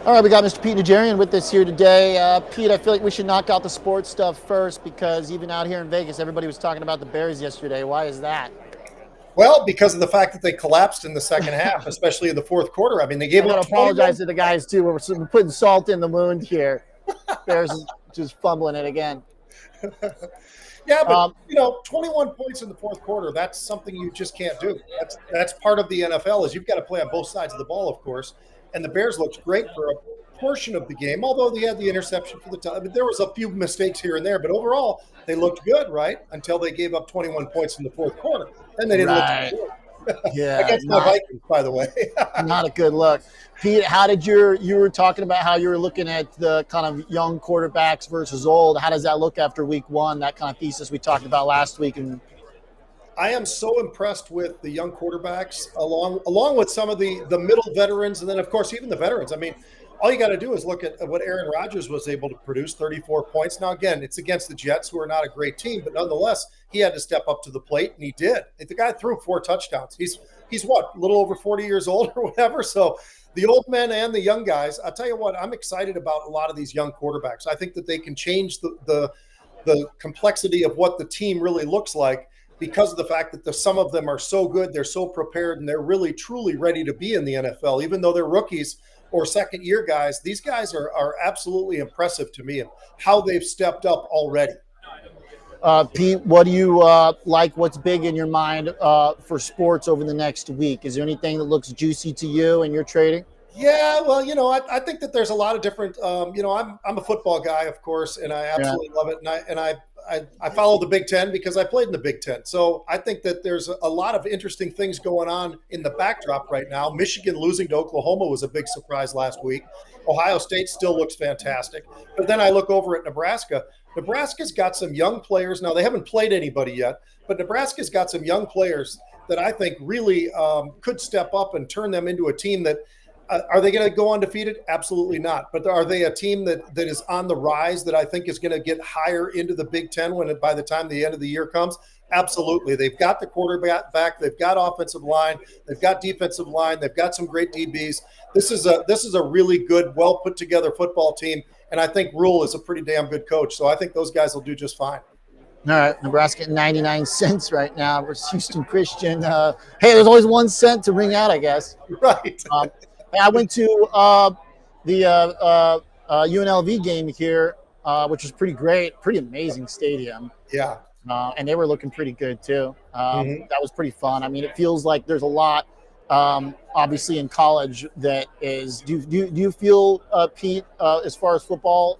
All right, we got Mr. Pete Najarian with us here today. Pete, I feel like we should knock out the sports stuff first because even out here in Vegas, everybody was talking about the Bears yesterday. Why is that? Well, because of the fact that they collapsed in the second half, especially in the fourth quarter. I mean, they gave I got up to apologize 21. to the guys, too. We're putting salt in the wound here. Bears is just fumbling it again. Yeah, but Um, 21 points in the fourth quarter, that's something you just can't do. That's part of the NFL is you've got to play on both sides of the ball, of course. And the Bears looked great for a portion of the game, although they had the interception for the time. I mean, there was a few mistakes here and there, but overall they looked good, right? Until they gave up 21 points in the fourth quarter. Then they didn't look right. good. Yeah, Against my Vikings, by the way. not a good look. Pete, how did you were talking about how you were looking at the kind of young quarterbacks versus old. How does that look after week one, that kind of thesis we talked about last week? And I am so impressed with the young quarterbacks, along with some of the middle veterans, and then of course even the veterans. I mean, all you got to do is look at what Aaron Rodgers was able to produce, 34 points. Now again, it's against the Jets, who are not a great team, but nonetheless, he had to step up to the plate, and he did. The guy threw 4 touchdowns. He's what, a little over 40 years old or whatever. So the old men and the young guys, I'll tell you what, I'm excited about a lot of these young quarterbacks. I think that they can change the complexity of what the team really looks like, because of the fact that some of them are so good, they're so prepared, and they're really, truly ready to be in the NFL, even though they're rookies or second-year guys. These guys are absolutely impressive to me and how they've stepped up already. Pete, what do you like? What's big in your mind for sports over the next week? Is there anything that looks juicy to you in your trading? Yeah, well, I think that there's a lot of different. I'm a football guy, of course, and I Yeah. absolutely love it. And I follow the Big Ten because I played in the Big Ten. So I think that there's a lot of interesting things going on in the backdrop right now. Michigan losing to Oklahoma was a big surprise last week. Ohio State still looks fantastic. But then I look over at Nebraska. Nebraska's got some young players. Now, they haven't played anybody yet, but Nebraska's got some young players that I think really could step up and turn them into a team that are they going to go undefeated? Absolutely not. But are they a team that is on the rise that I think is going to get higher into the Big Ten by the time the end of the year comes? Absolutely. They've got the quarterback back. They've got offensive line. They've got defensive line. They've got some great DBs. This is a really good, well put together football team. And I think Rule is a pretty damn good coach. So I think those guys will do just fine. All right, Nebraska at 99 cents right now versus Houston Christian. Hey, there's always 1 cent to ring out, I guess. Right. I went to the UNLV game here, which was pretty great, pretty amazing stadium. Yeah. And they were looking pretty good too. That was pretty fun. I mean, it feels like there's a lot, obviously, in college that is. Do you feel, Pete, as far as football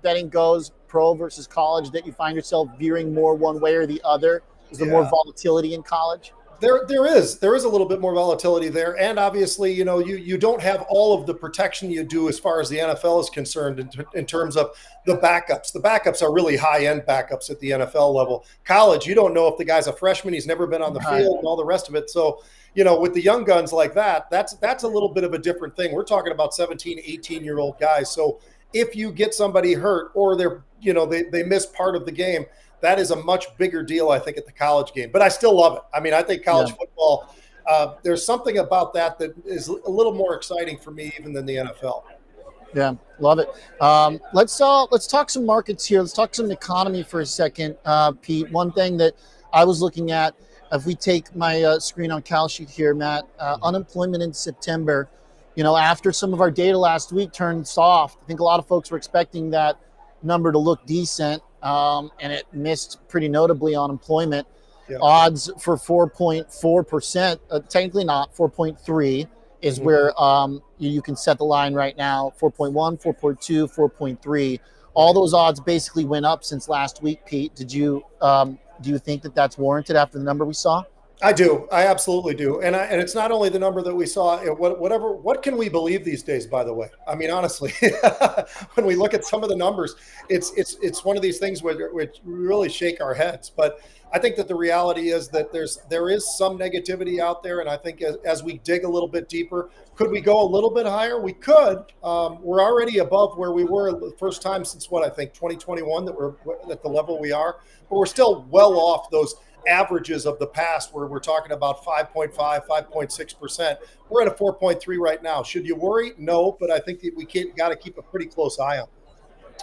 betting goes, pro versus college, that you find yourself veering more one way or the other? Is there more volatility in college? There is a little bit more volatility there, and obviously, you don't have all of the protection you do as far as the NFL is concerned in terms of the backups. The backups are really high-end backups at the NFL level. College, you don't know if the guy's a freshman, he's never been on the field, and all the rest of it. So, with the young guns like that, that's a little bit of a different thing. We're talking about 17, 18-year-old guys. So if you get somebody hurt or they miss part of the game, that is a much bigger deal, I think, at the college game. But I still love it. I mean, I think college football, there's something about that is a little more exciting for me even than the NFL. Yeah, love it. Let's talk some markets here. Let's talk some economy for a second, Pete. One thing that I was looking at, if we take my screen on Cal Sheet here, Matt, unemployment in September, after some of our data last week turned soft, I think a lot of folks were expecting that number to look decent. And it missed pretty notably on employment. Yeah. Odds for 4.4%, technically not 4.3 is where you can set the line right now. 4.1, 4.2, 4.3. All those odds basically went up since last week. Pete, do you think that that's warranted after the number we saw? I do. I absolutely do. And it's not only the number that we saw. What can we believe these days? By the way, I mean, honestly, when we look at some of the numbers, it's one of these things where we really shake our heads. But I think that the reality is that there is some negativity out there, and I think as we dig a little bit deeper, could we go a little bit higher? We could. We're already above where we were the first time since 2021 that we're at the level we are, but we're still well off those averages of the past where we're talking about 5.5, 5.6%. We're at a 4.3 right now. Should you worry? No, but I think that we got to keep a pretty close eye on it.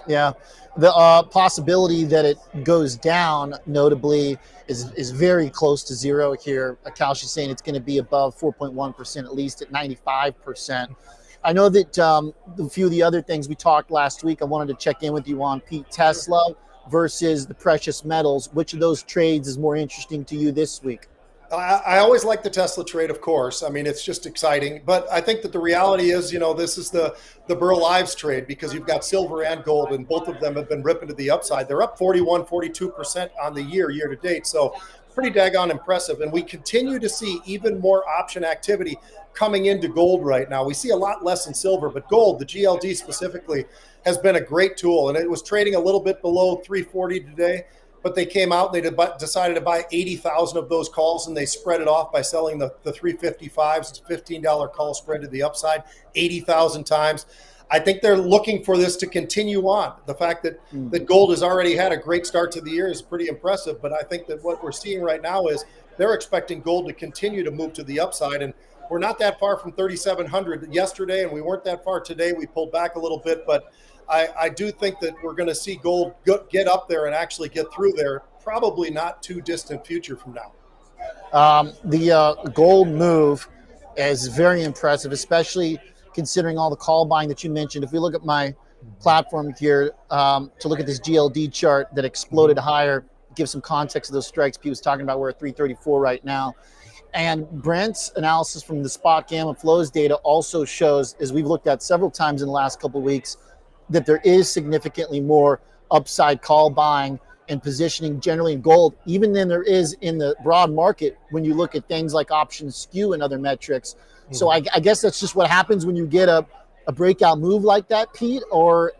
Yeah, the possibility that it goes down, notably, is very close to zero here. Kalsh is saying it's going to be above 4.1%, at least at 95%. I know that a few of the other things we talked last week, I wanted to check in with you on, Pete. Tesla versus the precious metals. Which of those trades is more interesting to you this week? I always like the Tesla trade, of course. I mean, it's just exciting. But I think that the reality is, this is the Burl Ives trade, because you've got silver and gold, and both of them have been ripping to the upside. They're up 41, 42% on the year to date. So pretty daggone impressive. And we continue to see even more option activity coming into gold right now. We see a lot less in silver, but gold, the GLD specifically, has been a great tool. And it was trading a little bit below 340 today. But they came out and they decided to buy 80,000 of those calls, and they spread it off by selling the 355s. It's a $15 call spread to the upside 80,000 times. I think they're looking for this to continue on. The fact that gold has already had a great start to the year is pretty impressive. But I think that what we're seeing right now is they're expecting gold to continue to move to the upside. And we're not that far from 3,700 yesterday, and we weren't that far today. We pulled back a little bit, but I do think that we're going to see gold get up there and actually get through there, probably not too distant future from now. The gold move is very impressive, especially considering all the call buying that you mentioned. If we look at my platform here to look at this GLD chart that exploded higher, give some context to those strikes Pete was talking about. We're at 334 right now. And Brent's analysis from the spot gamma flows data also shows, as we've looked at several times in the last couple of weeks, that there is significantly more upside call buying and positioning generally in gold, even than there is in the broad market when you look at things like option skew and other metrics. So I guess that's just what happens when you get a breakout move like that, Pete. Or,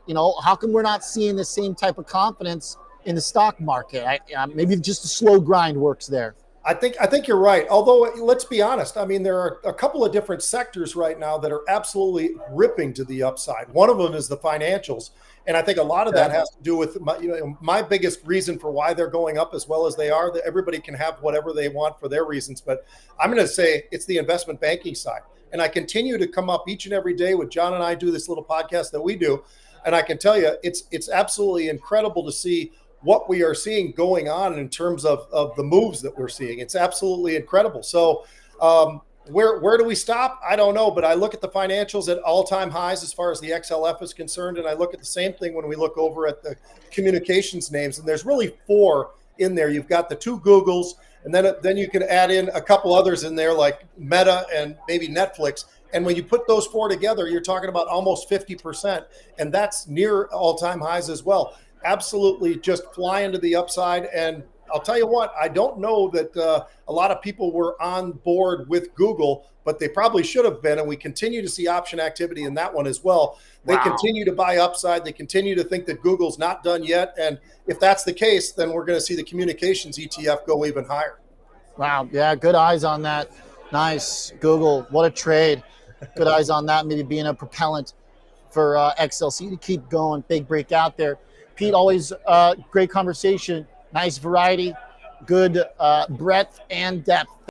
how come we're not seeing the same type of confidence in the stock market? Maybe just a slow grind works there. I think you're right. Although, let's be honest. I mean, there are a couple of different sectors right now that are absolutely ripping to the upside. One of them is the financials. And I think a lot of that has to do with my biggest reason for why they're going up as well as they are. That everybody can have whatever they want for their reasons. But I'm going to say it's the investment banking side. And I continue to come up each and every day with John and I do this little podcast that we do. And I can tell you, it's absolutely incredible to see what we are seeing going on in terms of the moves that we're seeing. It's absolutely incredible. So where do we stop? I don't know, but I look at the financials at all-time highs as far as the XLF is concerned, and I look at the same thing when we look over at the communications names, and there's really four in there. You've got the two Googles, and then you can add in a couple others in there like Meta and maybe Netflix. And when you put those four together, you're talking about almost 50%, and that's near all-time highs as well. Absolutely just flying to the upside. And I'll tell you what, I don't know that a lot of people were on board with Google, but they probably should have been. And we continue to see option activity in that one as well. They continue to buy upside. They continue to think that Google's not done yet. And if that's the case, then we're going to see the communications ETF go even higher. Wow. Yeah, good eyes on that. Nice. Google, what a trade. Good eyes on that, maybe being a propellant for XLC to keep going. Big break out there. Pete, always great conversation, nice variety, good breadth and depth.